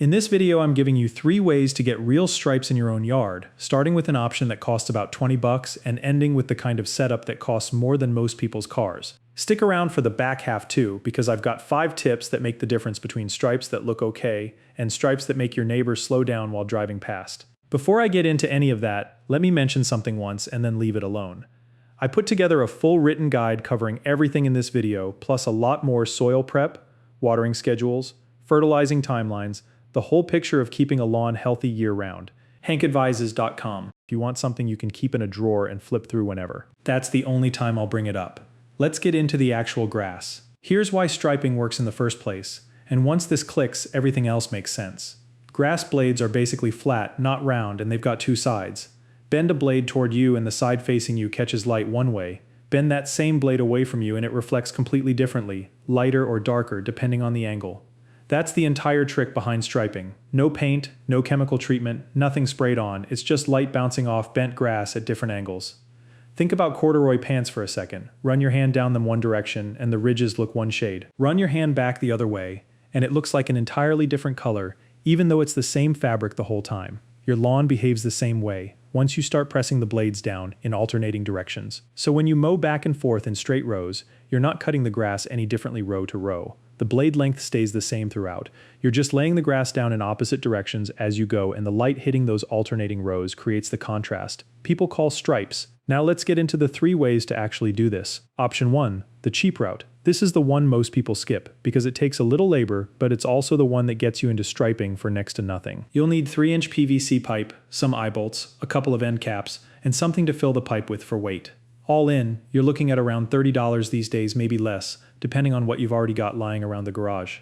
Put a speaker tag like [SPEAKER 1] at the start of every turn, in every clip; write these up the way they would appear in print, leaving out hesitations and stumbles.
[SPEAKER 1] In this video, I'm giving you 3 ways to get real stripes in your own yard, starting with an option that costs about 20 bucks and ending with the kind of setup that costs more than most people's cars. Stick around for the back half too, because I've got 5 tips that make the difference between stripes that look okay and stripes that make your neighbors slow down while driving past. Before I get into any of that, let me mention something once and then leave it alone. I put together a full written guide covering everything in this video, plus a lot more soil prep, watering schedules, fertilizing timelines, the whole picture of keeping a lawn healthy year-round. HankAdvises.com if you want something you can keep in a drawer and flip through whenever. That's the only time I'll bring it up. Let's get into the actual grass. Here's why striping works in the first place, and once this clicks, everything else makes sense. Grass blades are basically flat, not round, and they've got 2 sides. Bend a blade toward you and the side facing you catches light one way. Bend that same blade away from you and it reflects completely differently, lighter or darker depending on the angle. That's the entire trick behind striping. No paint, no chemical treatment, nothing sprayed on, it's just light bouncing off bent grass at different angles. Think about corduroy pants for a second. Run your hand down them one direction and the ridges look one shade. Run your hand back the other way and it looks like an entirely different color, even though it's the same fabric the whole time. Your lawn behaves the same way once you start pressing the blades down in alternating directions. So when you mow back and forth in straight rows, you're not cutting the grass any differently row to row. The blade length stays the same throughout. You're just laying the grass down in opposite directions as you go, and the light hitting those alternating rows creates the contrast people call stripes. Now let's get into the 3 ways to actually do this. Option 1, the cheap route. This is the one most people skip, because it takes a little labor, but it's also the one that gets you into striping for next to nothing. You'll need 3-inch PVC pipe, some eye bolts, a couple of end caps, and something to fill the pipe with for weight. All in, you're looking at around $30 these days, maybe less, depending on what you've already got lying around the garage.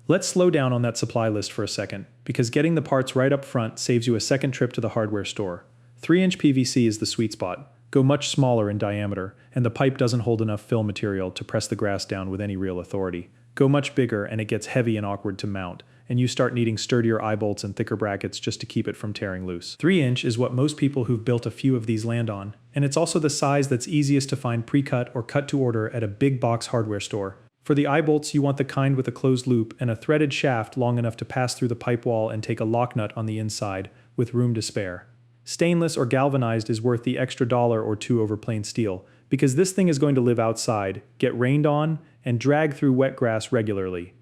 [SPEAKER 1] Let's slow down on that supply list for a second, because getting the parts right up front saves you a second trip to the hardware store. 3-inch PVC is the sweet spot. Go much smaller in diameter, and the pipe doesn't hold enough fill material to press the grass down with any real authority. Go much bigger and it gets heavy and awkward to mount, and you start needing sturdier eye bolts and thicker brackets just to keep it from tearing loose. 3-inch is what most people who've built a few of these land on, and it's also the size that's easiest to find pre-cut or cut to order at a big box hardware store. For the eye bolts, you want the kind with a closed loop and a threaded shaft long enough to pass through the pipe wall and take a lock nut on the inside, with room to spare. Stainless or galvanized is worth the extra $1 or $2 over plain steel, because this thing is going to live outside, get rained on, and drag through wet grass regularly.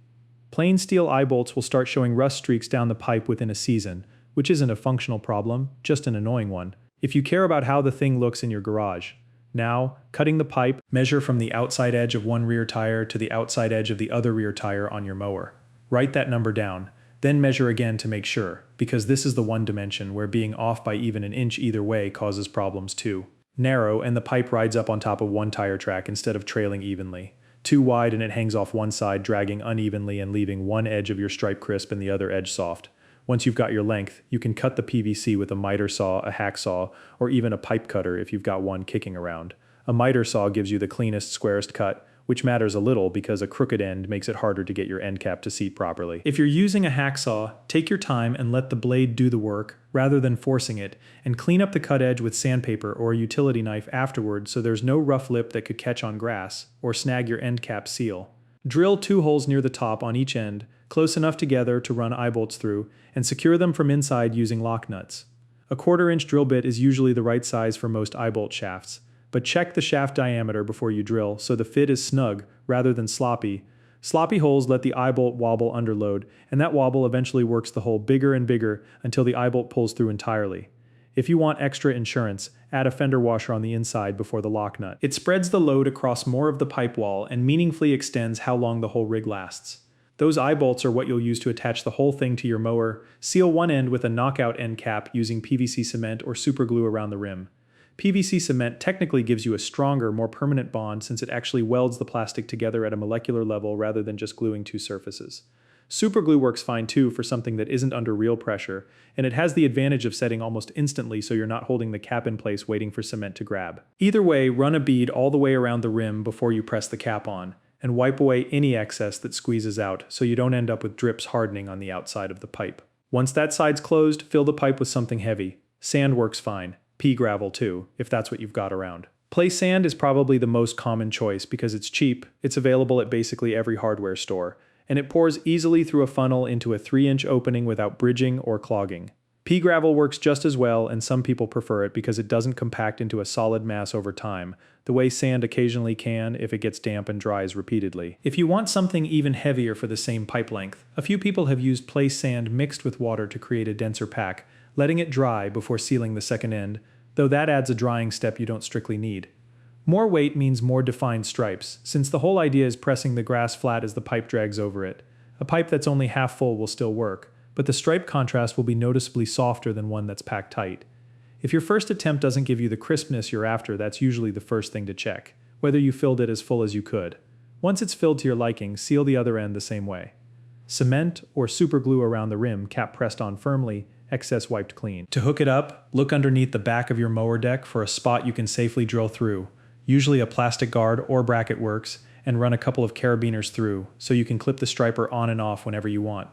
[SPEAKER 1] Plain steel eye bolts will start showing rust streaks down the pipe within a season, which isn't a functional problem, just an annoying one, if you care about how the thing looks in your garage. Now, cutting the pipe, measure from the outside edge of one rear tire to the outside edge of the other rear tire on your mower. Write that number down, then measure again to make sure, because this is the one dimension where being off by even an inch either way causes problems too. Narrow and the pipe rides up on top of one tire track instead of trailing evenly. Too wide and it hangs off one side, dragging unevenly and leaving one edge of your stripe crisp and the other edge soft. Once you've got your length, you can cut the PVC with a miter saw, a hacksaw, or even a pipe cutter if you've got one kicking around. A miter saw gives you the cleanest, squarest cut, which matters a little because a crooked end makes it harder to get your end cap to seat properly. If you're using a hacksaw, take your time and let the blade do the work rather than forcing it, and clean up the cut edge with sandpaper or a utility knife afterward so there's no rough lip that could catch on grass or snag your end cap seal. Drill 2 holes near the top on each end, close enough together to run eye bolts through, and secure them from inside using lock nuts. A 1/4-inch drill bit is usually the right size for most eye bolt shafts, but check the shaft diameter before you drill so the fit is snug rather than sloppy. Sloppy holes let the eye bolt wobble under load, and that wobble eventually works the hole bigger and bigger until the eye bolt pulls through entirely. If you want extra insurance, add a fender washer on the inside before the lock nut. It spreads the load across more of the pipe wall and meaningfully extends how long the whole rig lasts. Those eye bolts are what you'll use to attach the whole thing to your mower. Seal one end with a knockout end cap using PVC cement or super glue around the rim. PVC cement technically gives you a stronger, more permanent bond since it actually welds the plastic together at a molecular level rather than just gluing 2 surfaces. Super glue works fine too for something that isn't under real pressure, and it has the advantage of setting almost instantly so you're not holding the cap in place waiting for cement to grab. Either way, run a bead all the way around the rim before you press the cap on, and wipe away any excess that squeezes out so you don't end up with drips hardening on the outside of the pipe. Once that side's closed, fill the pipe with something heavy. Sand works fine. Pea gravel too, if that's what you've got around. Play sand is probably the most common choice because it's cheap, it's available at basically every hardware store, and it pours easily through a funnel into a 3-inch opening without bridging or clogging. Pea gravel works just as well, and some people prefer it because it doesn't compact into a solid mass over time, the way sand occasionally can if it gets damp and dries repeatedly. If you want something even heavier for the same pipe length, a few people have used place sand mixed with water to create a denser pack, letting it dry before sealing the second end, though that adds a drying step you don't strictly need. More weight means more defined stripes, since the whole idea is pressing the grass flat as the pipe drags over it. A pipe that's only half full will still work, but the stripe contrast will be noticeably softer than one that's packed tight. If your first attempt doesn't give you the crispness you're after, that's usually the first thing to check, whether you filled it as full as you could. Once it's filled to your liking, seal the other end the same way. Cement or super glue around the rim, cap pressed on firmly, excess wiped clean. To hook it up, look underneath the back of your mower deck for a spot you can safely drill through. Usually a plastic guard or bracket works, and run a couple of carabiners through, so you can clip the striper on and off whenever you want.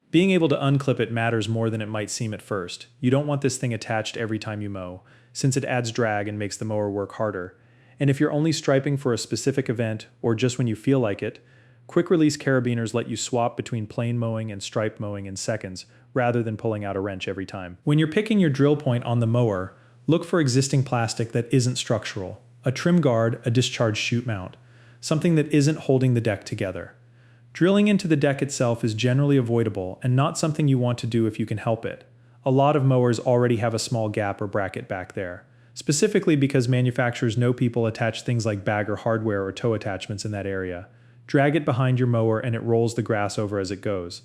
[SPEAKER 1] Being able to unclip it matters more than it might seem at first. You don't want this thing attached every time you mow, since it adds drag and makes the mower work harder. And if you're only striping for a specific event, or just when you feel like it, quick release carabiners let you swap between plain mowing and stripe mowing in seconds, rather than pulling out a wrench every time. When you're picking your drill point on the mower, look for existing plastic that isn't structural. A trim guard, a discharge chute mount. Something that isn't holding the deck together. Drilling into the deck itself is generally avoidable and not something you want to do if you can help it. A lot of mowers already have a small gap or bracket back there, specifically because manufacturers know people attach things like bagger hardware or toe attachments in that area. Drag it behind your mower and it rolls the grass over as it goes,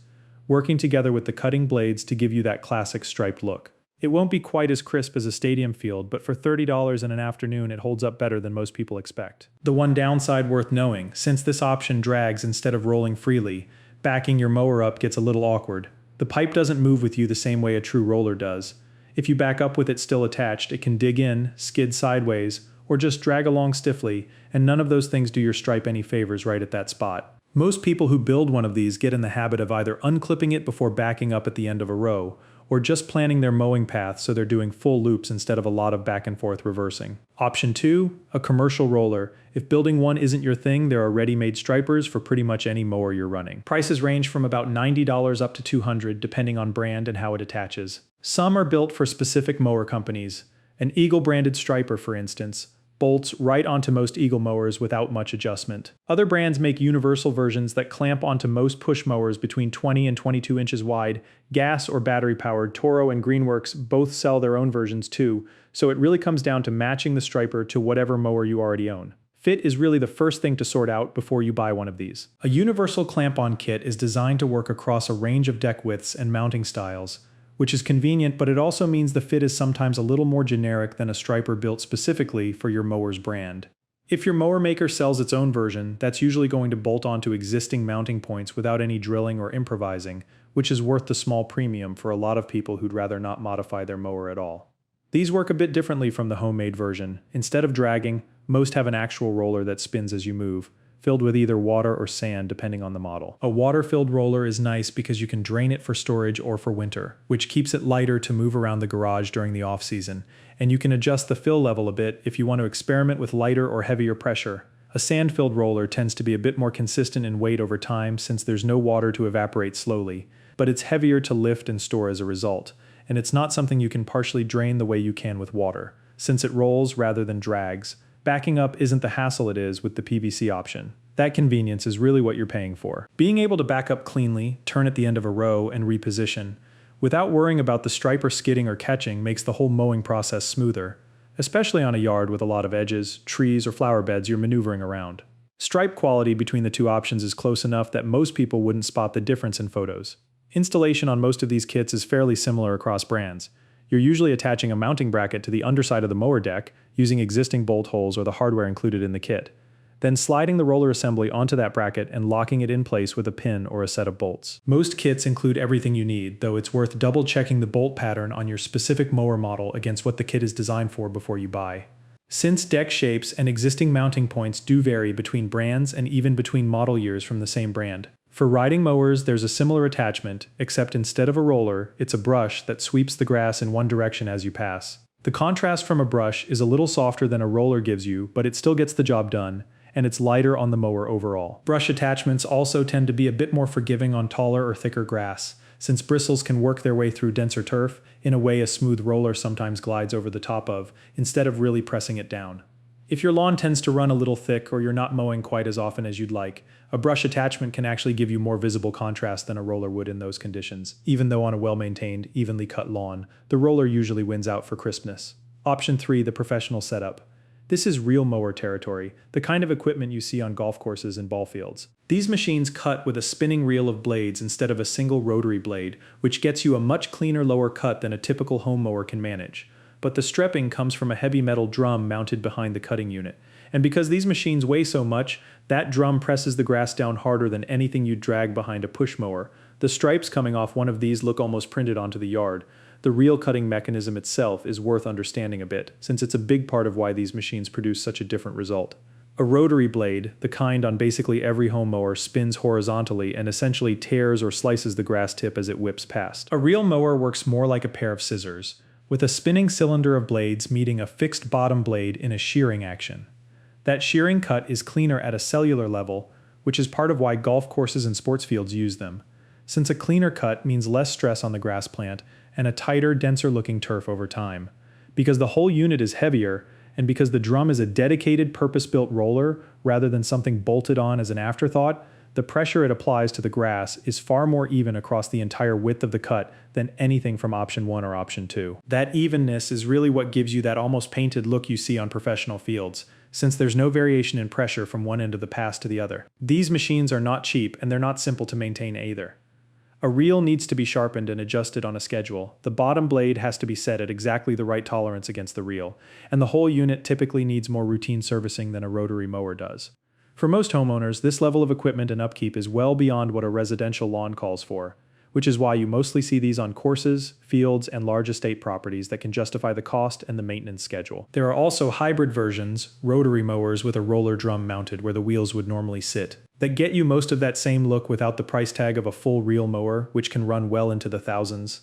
[SPEAKER 1] working together with the cutting blades to give you that classic striped look. It won't be quite as crisp as a stadium field, but for $30 in an afternoon it holds up better than most people expect. The one downside worth knowing, since this option drags instead of rolling freely, backing your mower up gets a little awkward. The pipe doesn't move with you the same way a true roller does. If you back up with it still attached, it can dig in, skid sideways, or just drag along stiffly, and none of those things do your stripe any favors right at that spot. Most people who build one of these get in the habit of either unclipping it before backing up at the end of a row, or just planning their mowing path so they're doing full loops instead of a lot of back and forth reversing. Option 2, a commercial roller. If building one isn't your thing, there are ready-made stripers for pretty much any mower you're running. Prices range from about $90 up to $200 depending on brand and how it attaches. Some are built for specific mower companies. An Eagle branded striper, for instance, bolts right onto most Eagle mowers without much adjustment. Other brands make universal versions that clamp onto most push mowers between 20 and 22 inches wide. Gas or battery powered Toro and Greenworks both sell their own versions too, so it really comes down to matching the striper to whatever mower you already own. Fit is really the first thing to sort out before you buy one of these. A universal clamp-on kit is designed to work across a range of deck widths and mounting styles, which is convenient, but it also means the fit is sometimes a little more generic than a striper built specifically for your mower's brand. If your mower maker sells its own version, that's usually going to bolt onto existing mounting points without any drilling or improvising, which is worth the small premium for a lot of people who'd rather not modify their mower at all. These work a bit differently from the homemade version. Instead of dragging, most have an actual roller that spins as you move, filled with either water or sand depending on the model. A water-filled roller is nice because you can drain it for storage or for winter, which keeps it lighter to move around the garage during the off-season, and you can adjust the fill level a bit if you want to experiment with lighter or heavier pressure. A sand-filled roller tends to be a bit more consistent in weight over time since there's no water to evaporate slowly, but it's heavier to lift and store as a result, and it's not something you can partially drain the way you can with water, since it rolls rather than drags. Backing up isn't the hassle it is with the PVC option. That convenience is really what you're paying for. Being able to back up cleanly, turn at the end of a row, and reposition, without worrying about the striper skidding or catching makes the whole mowing process smoother, especially on a yard with a lot of edges, trees, or flower beds you're maneuvering around. Stripe quality between the two options is close enough that most people wouldn't spot the difference in photos. Installation on most of these kits is fairly similar across brands. You're usually attaching a mounting bracket to the underside of the mower deck using existing bolt holes or the hardware included in the kit, then sliding the roller assembly onto that bracket and locking it in place with a pin or a set of bolts. Most kits include everything you need, though it's worth double checking the bolt pattern on your specific mower model against what the kit is designed for before you buy. Since deck shapes and existing mounting points do vary between brands and even between model years from the same brand. For riding mowers, there's a similar attachment, except instead of a roller, it's a brush that sweeps the grass in one direction as you pass. The contrast from a brush is a little softer than a roller gives you, but it still gets the job done, and it's lighter on the mower overall. Brush attachments also tend to be a bit more forgiving on taller or thicker grass, since bristles can work their way through denser turf in a way a smooth roller sometimes glides over the top of, instead of really pressing it down. If your lawn tends to run a little thick or you're not mowing quite as often as you'd like, a brush attachment can actually give you more visible contrast than a roller would in those conditions. Even though on a well-maintained, evenly cut lawn, the roller usually wins out for crispness. Option 3, the professional setup. This is real mower territory, the kind of equipment you see on golf courses and ball fields. These machines cut with a spinning reel of blades instead of a single rotary blade, which gets you a much cleaner lower cut than a typical home mower can manage. But the strepping comes from a heavy metal drum mounted behind the cutting unit. And because these machines weigh so much, that drum presses the grass down harder than anything you'd drag behind a push mower. The stripes coming off one of these look almost printed onto the yard. The reel cutting mechanism itself is worth understanding a bit, since it's a big part of why these machines produce such a different result. A rotary blade, the kind on basically every home mower, spins horizontally and essentially tears or slices the grass tip as it whips past. A real mower works more like a pair of scissors, with a spinning cylinder of blades meeting a fixed bottom blade in a shearing action. That shearing cut is cleaner at a cellular level, which is part of why golf courses and sports fields use them, since a cleaner cut means less stress on the grass plant and a tighter, denser-looking turf over time. Because the whole unit is heavier, and because the drum is a dedicated, purpose-built roller rather than something bolted on as an afterthought, the pressure it applies to the grass is far more even across the entire width of the cut than anything from option 1 or option 2. That evenness is really what gives you that almost painted look you see on professional fields, since there's no variation in pressure from one end of the pass to the other. These machines are not cheap, and they're not simple to maintain either. A reel needs to be sharpened and adjusted on a schedule. The bottom blade has to be set at exactly the right tolerance against the reel, and the whole unit typically needs more routine servicing than a rotary mower does. For most homeowners, this level of equipment and upkeep is well beyond what a residential lawn calls for, which is why you mostly see these on courses, fields, and large estate properties that can justify the cost and the maintenance schedule. There are also hybrid versions, rotary mowers with a roller drum mounted where the wheels would normally sit, that get you most of that same look without the price tag of a full reel mower, which can run well into the thousands.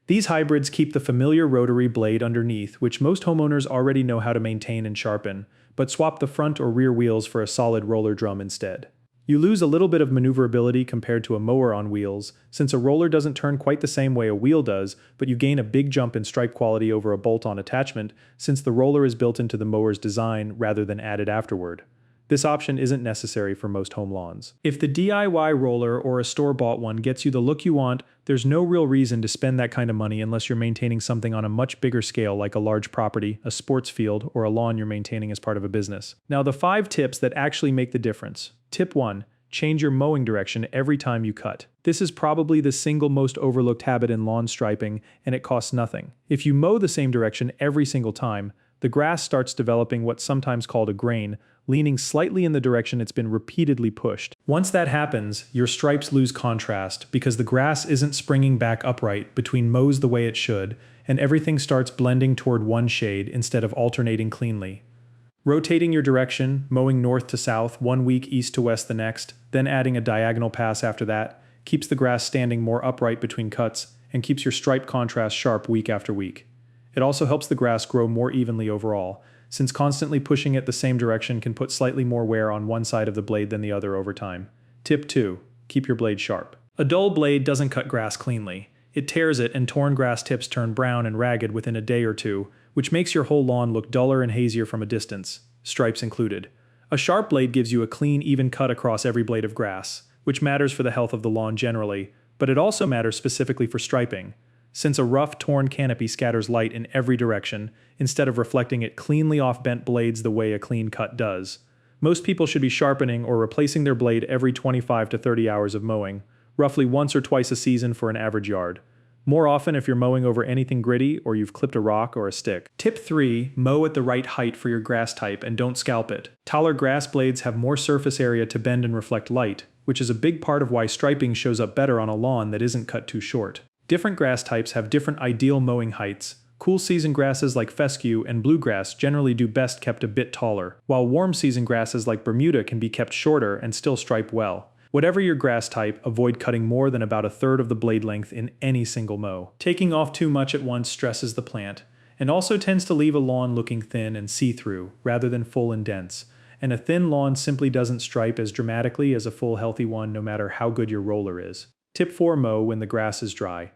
[SPEAKER 1] These hybrids keep the familiar rotary blade underneath, which most homeowners already know how to maintain and sharpen, but swap the front or rear wheels for a solid roller drum instead. You lose a little bit of maneuverability compared to a mower on wheels, since a roller doesn't turn quite the same way a wheel does, but you gain a big jump in stripe quality over a bolt-on attachment, since the roller is built into the mower's design rather than added afterward. This option isn't necessary for most home lawns. If the DIY roller or a store-bought one gets you the look you want, there's no real reason to spend that kind of money unless you're maintaining something on a much bigger scale like a large property, a sports field, or a lawn you're maintaining as part of a business. Now, the 5 tips that actually make the difference. Tip 1. Change your mowing direction every time you cut. This is probably the single most overlooked habit in lawn striping, and it costs nothing. If you mow the same direction every single time, the grass starts developing what's sometimes called a grain, leaning slightly in the direction it's been repeatedly pushed. Once that happens, your stripes lose contrast because the grass isn't springing back upright between mows the way it should, and everything starts blending toward one shade instead of alternating cleanly. Rotating your direction, mowing north to south, 1 week east to west the next, then adding a diagonal pass after that, keeps the grass standing more upright between cuts and keeps your stripe contrast sharp week after week. It also helps the grass grow more evenly overall, since constantly pushing it the same direction can put slightly more wear on one side of the blade than the other over time. Tip 2. Keep your blade sharp. A dull blade doesn't cut grass cleanly. It tears it, and torn grass tips turn brown and ragged within a day or two, which makes your whole lawn look duller and hazier from a distance, stripes included. A sharp blade gives you a clean, even cut across every blade of grass, which matters for the health of the lawn generally, but it also matters specifically for striping, since a rough, torn canopy scatters light in every direction, instead of reflecting it cleanly off bent blades the way a clean cut does. Most people should be sharpening or replacing their blade every 25 to 30 hours of mowing, roughly once or twice a season for an average yard. More often if you're mowing over anything gritty or you've clipped a rock or a stick. Tip 3. Mow at the right height for your grass type and don't scalp it. Taller grass blades have more surface area to bend and reflect light, which is a big part of why striping shows up better on a lawn that isn't cut too short. Different grass types have different ideal mowing heights. Cool season grasses like fescue and bluegrass generally do best kept a bit taller, while warm season grasses like Bermuda can be kept shorter and still stripe well. Whatever your grass type, avoid cutting more than about 1/3 of the blade length in any single mow. Taking off too much at once stresses the plant, and also tends to leave a lawn looking thin and see-through, rather than full and dense, and a thin lawn simply doesn't stripe as dramatically as a full healthy one no matter how good your roller is. Tip 4: mow when the grass is dry.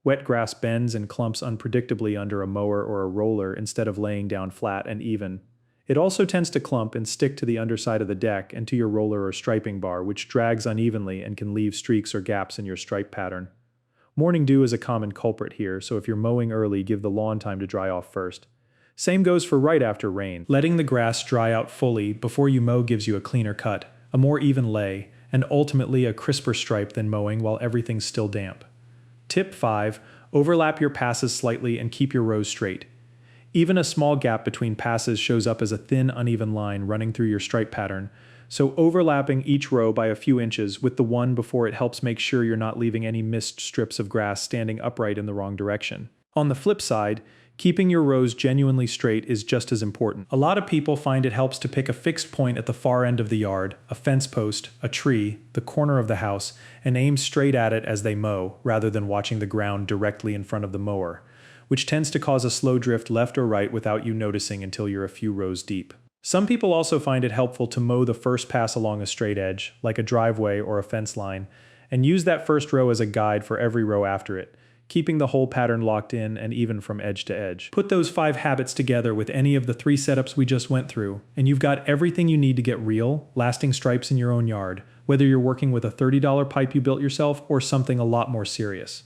[SPEAKER 1] Wet grass bends and clumps unpredictably under a mower or a roller instead of laying down flat and even. It also tends to clump and stick to the underside of the deck and to your roller or striping bar, which drags unevenly and can leave streaks or gaps in your stripe pattern. Morning dew is a common culprit here, so if you're mowing early, give the lawn time to dry off first. Same goes for right after rain. Letting the grass dry out fully before you mow gives you a cleaner cut, a more even lay, and ultimately a crisper stripe than mowing while everything's still damp. Tip 5: overlap your passes slightly and keep your rows straight. Even a small gap between passes shows up as a thin, uneven line running through your stripe pattern, so overlapping each row by a few inches with the one before it helps make sure you're not leaving any missed strips of grass standing upright in the wrong direction. On the flip side, keeping your rows genuinely straight is just as important. A lot of people find it helps to pick a fixed point at the far end of the yard, a fence post, a tree, the corner of the house, and aim straight at it as they mow, rather than watching the ground directly in front of the mower, which tends to cause a slow drift left or right without you noticing until you're a few rows deep. Some people also find it helpful to mow the first pass along a straight edge, like a driveway or a fence line, and use that first row as a guide for every row after it, keeping the whole pattern locked in and even from edge to edge. Put those 5 habits together with any of the 3 setups we just went through, and you've got everything you need to get real, lasting stripes in your own yard, whether you're working with a $30 pipe you built yourself or something a lot more serious.